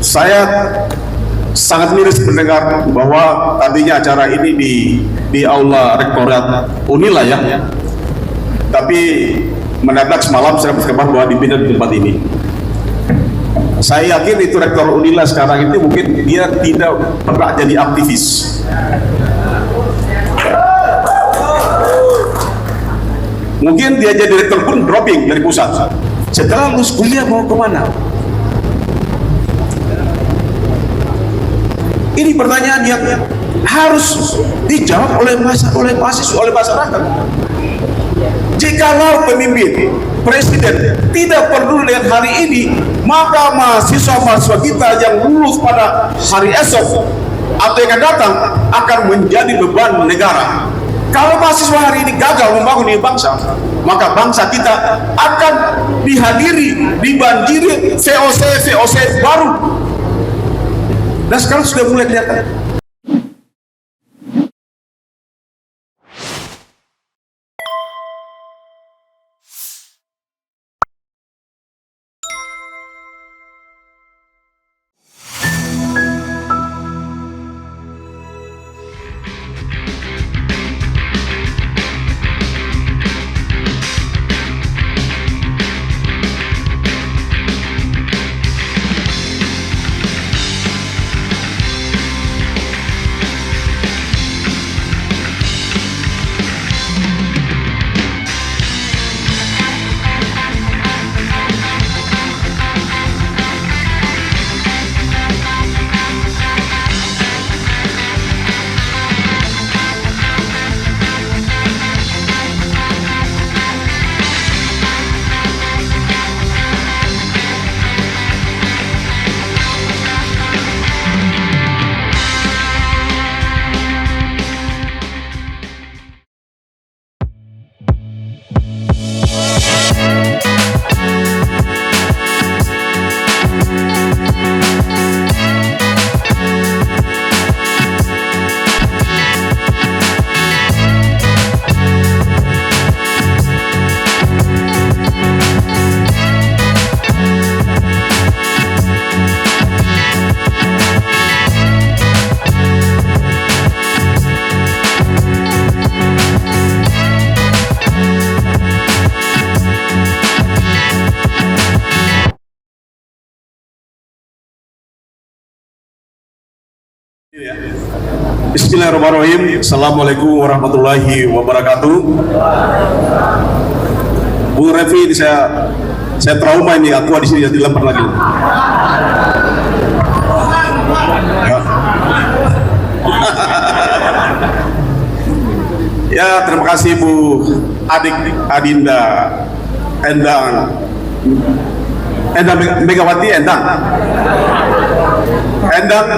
Saya sangat miris mendengar bahwa tadinya acara ini di aula Rektorat Unila ya, tapi mendadak semalam saya dapat kabar bahwa dipindah di tempat ini. Saya yakin itu Rektor Unila sekarang itu mungkin dia tidak pernah jadi aktivis. Mungkin dia jadi rektor pun dropping dari pusat. Setelah lulus kuliah mau kemana? Ini pertanyaan yang harus dijawab oleh mahasiswa, oleh masyarakat. Jikalau pemimpin, presiden tidak peduli dengan hari ini, maka mahasiswa-mahasiswa kita yang lulus pada hari esok atau yang akan datang akan menjadi beban negara. Kalau mahasiswa hari ini gagal membangun ini bangsa, maka bangsa kita akan dibanjiri VOC baru. Dan sekarang sudah mulai kelihatan. Bismillahirrahmanirrahim. Assalamualaikum warahmatullahi wabarakatuh. Bu Revi, saya trauma ini, aku di sini jadi lempar lagi. Ya, terima kasih Bu Adinda Endang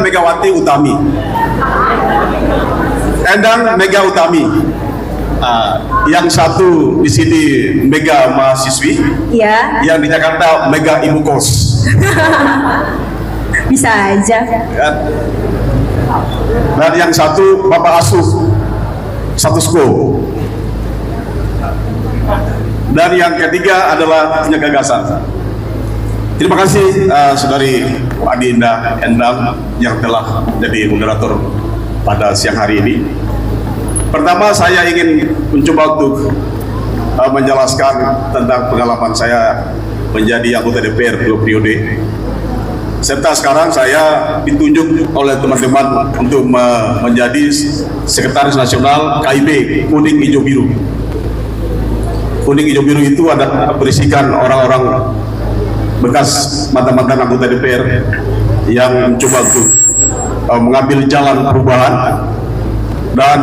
Megawati Utami. Endang Mega Utami. Yang satu di sini Mega mahasiswi, ya. Yang di Jakarta Mega ibu kos. Bisa aja. Ya. Dan yang satu Bapak asuh status quo. Dan yang ketiga adalah punya gagasan. Terima kasih Saudari Adinda Endang yang telah jadi moderator pada siang hari ini. Pertama, saya ingin mencoba untuk menjelaskan tentang pengalaman saya menjadi anggota DPR 2 periode. Serta sekarang saya ditunjuk oleh teman-teman untuk menjadi Sekretaris Nasional KIB Kuning Hijau Biru. Kuning Hijau Biru itu ada berisikan orang-orang bekas mantan-mantan anggota DPR yang mencoba untuk mengambil jalan perubahan dan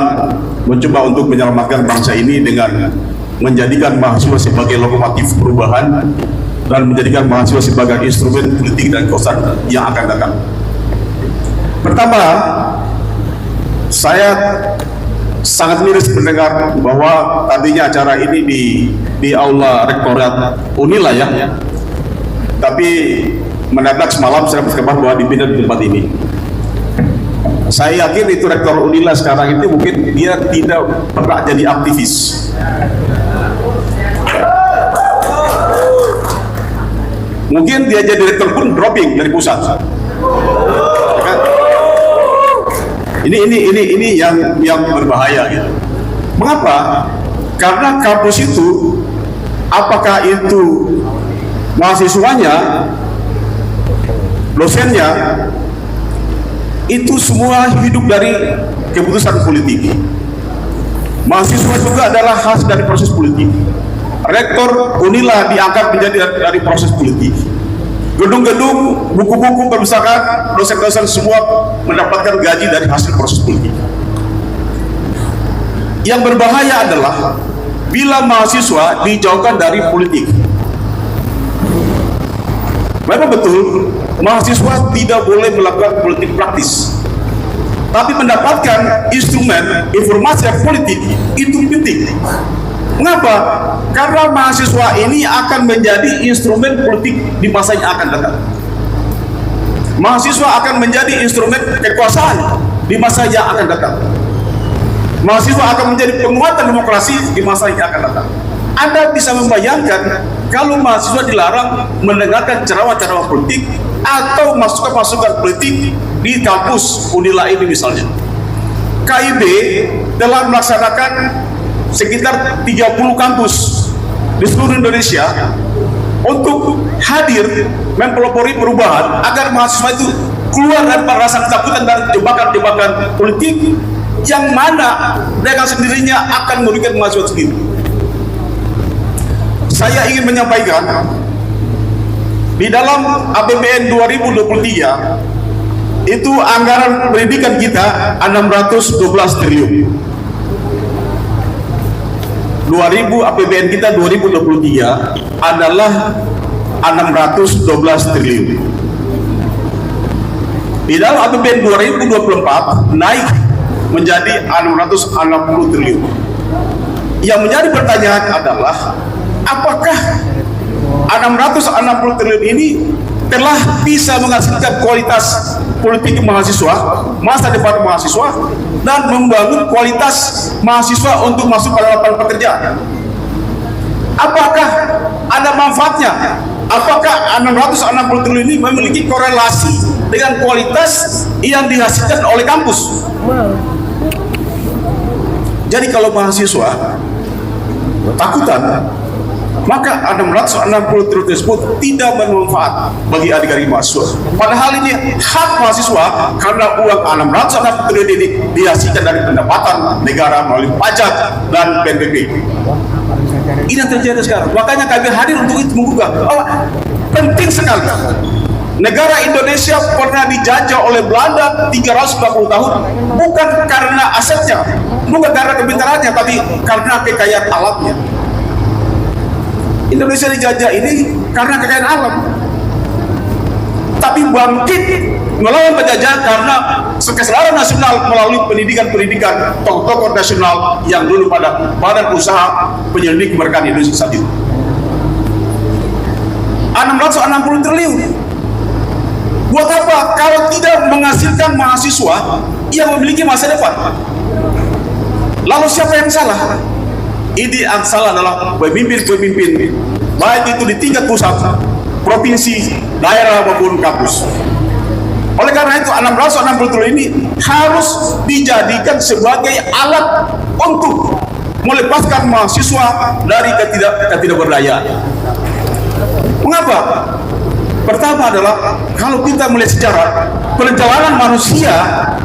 mencoba untuk menyelamatkan bangsa ini dengan menjadikan mahasiswa sebagai lokomotif perubahan dan menjadikan mahasiswa sebagai instrumen politik dan kekuasaan yang akan datang. Pertama, saya sangat miris mendengar bahwa tadinya acara ini di aula Rektorat Unila ya, tapi mendadak semalam saya dapat kabar bahwa dipindah di tempat ini. Saya yakin itu Rektor Unila sekarang itu mungkin dia tidak pernah jadi aktivis. Mungkin dia jadi rektor pun dropping dari pusat. Kan? Ini yang berbahaya gitu. Mengapa? Karena kampus itu, apakah itu mahasiswanya, dosennya, itu semua hidup dari keputusan politik. Mahasiswa juga adalah hasil dari proses politik. Rektor Unila diangkat menjadi dari proses politik. Gedung-gedung, buku-buku perpustakaan, dosen-dosen semua mendapatkan gaji dari hasil proses politik. Yang berbahaya adalah bila mahasiswa dijauhkan dari politik. Memang betul, mahasiswa tidak boleh melakukan politik praktis, tapi mendapatkan instrumen informasi politik itu penting. Mengapa? Karena mahasiswa ini akan menjadi instrumen politik di masa yang akan datang. Mahasiswa akan menjadi instrumen kekuasaan di masa yang akan datang. Mahasiswa akan menjadi penguatan demokrasi di masa yang akan datang. Anda bisa membayangkan kalau mahasiswa dilarang mendengarkan ceramah-ceramah politik atau masukan-masukan politik di kampus Unila ini misalnya. KIB telah melaksanakan sekitar 30 kampus di seluruh Indonesia untuk hadir mempelopori perubahan agar mahasiswa itu keluar dari rasa ketakutan dan jebakan-jebakan politik yang mana dengan sendirinya akan merugikan mahasiswa sendiri. Saya ingin menyampaikan di dalam APBN 2023 itu anggaran pendidikan kita 612 triliun. 2000 APBN kita 2023 adalah 612 triliun. Di dalam APBN 2024 naik menjadi 660 triliun. Yang menjadi pertanyaan adalah apakah 660 triliun ini telah bisa menghasilkan kualitas politik mahasiswa, masa depan mahasiswa, dan membangun kualitas mahasiswa untuk masuk pada lapangan pekerjaan? Apakah ada manfaatnya? Apakah 660 triliun ini memiliki korelasi dengan kualitas yang dihasilkan oleh kampus? Jadi kalau mahasiswa takutan, maka 660 triliun tersebut tidak bermanfaat bagi adik-adik mahasiswa. Padahal ini hak mahasiswa karena uang 660 triliun ini dihasilkan dari pendapatan negara melalui pajak dan PNBP. Ini yang terjadi sekarang. Makanya kami hadir untuk itu menggugah. Oh, penting sekali. Negara Indonesia pernah dijajah oleh Belanda 340 tahun, bukan karena asetnya, bukan karena kepintarannya, tapi karena kekayaan alamnya. Indonesia dijajah ini karena kekayaan alam, tapi bangkit melawan penjajah karena kesadaran nasional melalui pendidikan tokoh-tokoh nasional yang dulu pada Badan Usaha Penyelidik Kemerdekaan Indonesia saat itu. 660 triliun. Buat apa kalau tidak menghasilkan mahasiswa yang memiliki masa depan? Lalu siapa yang salah? Ini yang salah adalah pemimpin-pemimpin, baik itu di tingkat pusat, provinsi, daerah maupun kampus. Oleh karena itu 660 triliun ini harus dijadikan sebagai alat untuk melepaskan mahasiswa dari ketidakberdayaan. Mengapa? Pertama adalah kalau kita melihat sejarah perjalanan manusia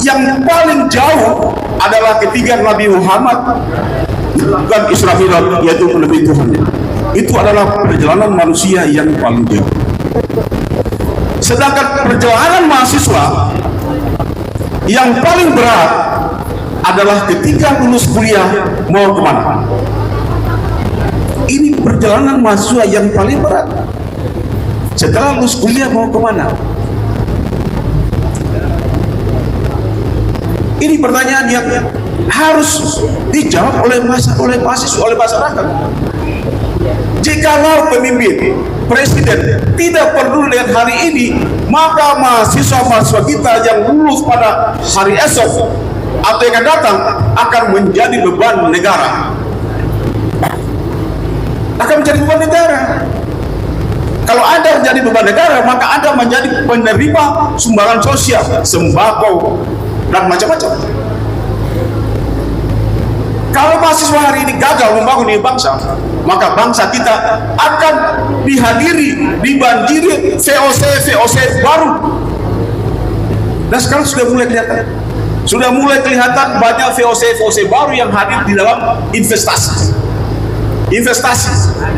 yang paling jauh adalah ketika Nabi Muhammad bukan Israel, yaitu menepi Tuhannya. Itu adalah perjalanan manusia yang paling jauh. Sedangkan perjalanan mahasiswa yang paling berat adalah ketika lulus kuliah mau kemana. Ini perjalanan mahasiswa yang paling berat. Setelah lulus kuliah mau kemana? Ini pertanyaan yang harus dijawab oleh mahasiswa, oleh masyarakat. Jikalau pemimpin, presiden tidak peduli dengan hari ini, maka mahasiswa-mahasiswa kita yang lulus pada hari esok atau yang akan datang akan menjadi beban negara. Akan menjadi beban negara. Kalau Anda menjadi beban negara, maka Anda menjadi penerima sumbangan sosial, sembako, dan macam-macam. Kalau mahasiswa hari ini gagal membangun ini bangsa, maka bangsa kita akan dibanjiri VOC baru. Dan sekarang sudah mulai kelihatan banyak VOC baru yang hadir di dalam investasi.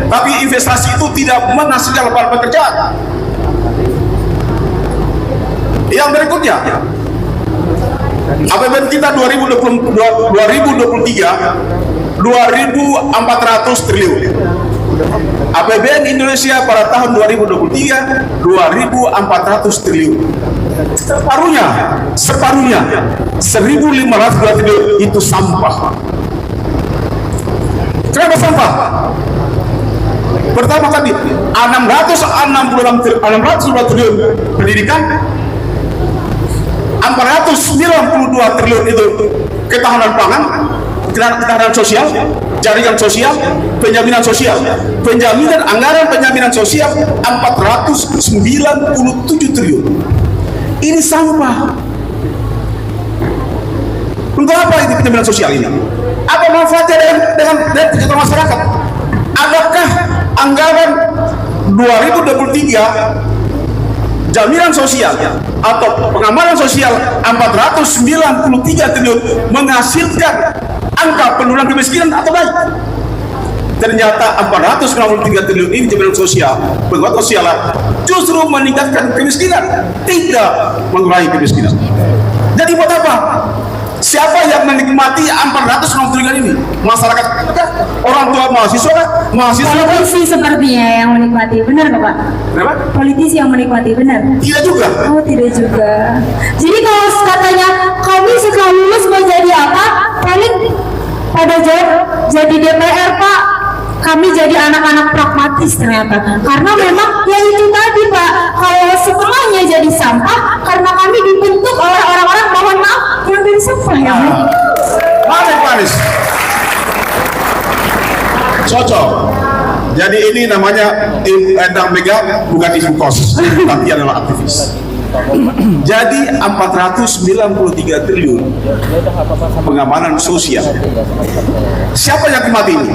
Tapi investasi itu tidak menghasilkan lapangan pekerjaan. Yang berikutnya, APBN kita 2023 2.400 triliun. APBN Indonesia pada tahun 2023 2.400 triliun. Separuhnya 1.500 triliun itu sampah. Kenapa sampah? Pertama tadi 662 triliun pendidikan, 492 triliun itu ketahanan pangan, ketahanan sosial, jaringan sosial, penjaminan sosial, anggaran penjaminan sosial 497 triliun. Ini sampah. Untuk apa ini penjaminan sosial ini? Apa manfaatnya dengan kegiatan masyarakat? Adakah anggaran 2023 jaminan sosial atau pengamanan sosial 493 triliun menghasilkan angka penurunan kemiskinan atau baik? Ternyata 493 triliun ini jaminan sosial, penguatan sosial justru meningkatkan kemiskinan, tidak mengurangi kemiskinan. Jadi buat apa? Siapa yang menikmati 400 triliun ini? Masyarakat, orang tua, mahasiswa. Politisi sepertinya yang menikmati, benar nggak Pak? Kenapa? Politisi yang menikmati, benar? Tidak juga. Oh, tidak juga. Jadi kalau katanya kami setelah lulus mau jadi apa? Paling pada jadi DPR Pak. Kami jadi anak-anak pragmatis ternyata. Karena memang ya itu tadi Pak. Kalau setengahnya jadi sampah, karena kami dibentuk oleh orang-orang, mohon maaf, yang dari sampah ya. Manis. Cocok. Jadi ini namanya Endang Mega bukan ibu kos, tapi adalah aktivis. Jadi 493 triliun pengamanan sosial. Siapa yang nikmati ini?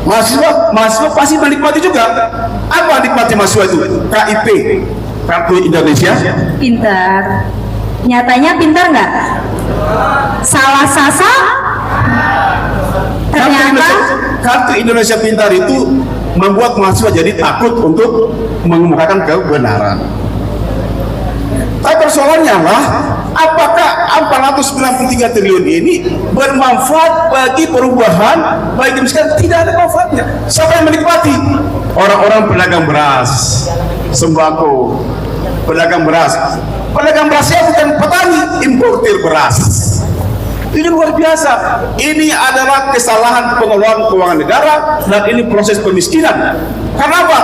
Mahasiswa pasti menikmati juga. Apa nikmati mahasiswa itu? KIP, Kartu Indonesia Pintar. Nyatanya pintar nggak? Salah sasa? Ternyata Kartu Indonesia Pintar itu membuat mahasiswa jadi takut untuk mengemukakan kebenaran. Tapi persoalannya lah, apakah 493 triliun ini bermanfaat bagi perubahan, bagi kemiskinan? Tidak ada manfaatnya. Siapa yang menikmati? Orang-orang pedagang beras, sembako, pedagang beras. Pedagang berasnya bukan petani, importir beras. Ini luar biasa. Ini adalah kesalahan pengelolaan keuangan negara dan ini proses pemiskinan. Karena apa?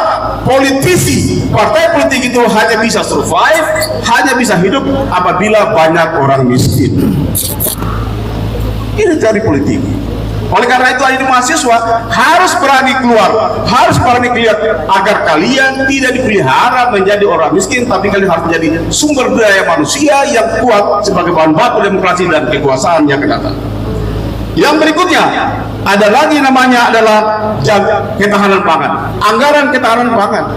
Politisi, partai politik itu hanya bisa survive, hanya bisa hidup apabila banyak orang miskin. Ini dari politik. Oleh karena itu, ini mahasiswa harus berani keluar, harus berani kelihatan agar kalian tidak dipelihara menjadi orang miskin, tapi kalian harus menjadi sumber daya manusia yang kuat sebagai bahan baku demokrasi dan kekuasaan yang akan datang. Yang berikutnya ada lagi namanya adalah ketahanan pangan, anggaran ketahanan pangan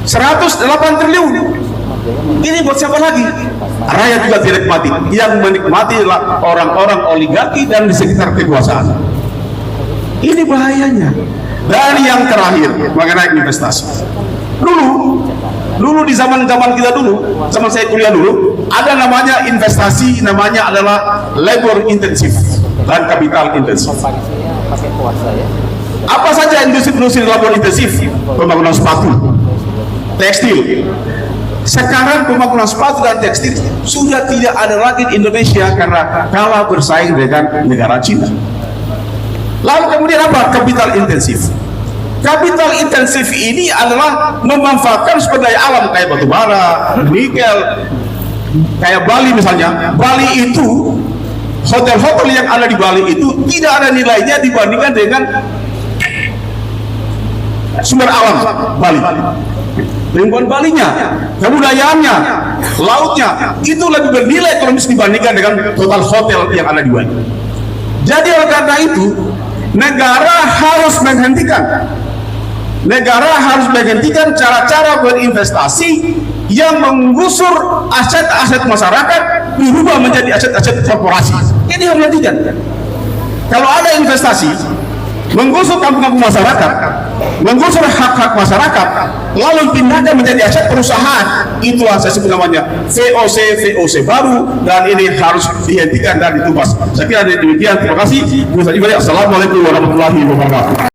108 triliun. Ini buat siapa lagi? Rakyat juga tidak menikmati. Yang menikmati adalah orang-orang oligarki dan di sekitar kekuasaan. Ini bahayanya. Dan yang terakhir mengenai investasi. Dulu di zaman kita dulu, zaman saya kuliah dulu, ada namanya investasi, namanya adalah labor intensif dan kapital intensif. Apa saja industri labor intensif? Pembangunan sepatu, tekstil. Sekarang pembangunan sepatu dan tekstil sudah tidak ada lagi di Indonesia karena kalah bersaing dengan negara Cina. Lalu kemudian apa? Kapital intensif. Kapital intensif ini adalah memanfaatkan sumber daya alam kayak batu bara, nikel, kayak Bali misalnya. Bali itu, hotel-hotel yang ada di Bali itu tidak ada nilainya dibandingkan dengan sumber alam Bali, lingkungan Balinya, kebudayaannya, lautnya itu lebih bernilai ekonomis dibandingkan dengan total hotel yang ada di Bali. Jadi oleh karena itu negara harus menghentikan cara-cara berinvestasi yang menggusur aset-aset masyarakat berubah menjadi aset-aset korporasi. Ini harus dihentikan. Kalau ada investasi menggusur kampung-kampung masyarakat, menggusur hak-hak masyarakat, lalu pindahkan menjadi aset perusahaan, itulah saya sebut namanya VOC baru, dan ini harus dihentikan dan ditubas. Saya kira demikian. Terima kasih. Assalamualaikum warahmatullahi wabarakatuh.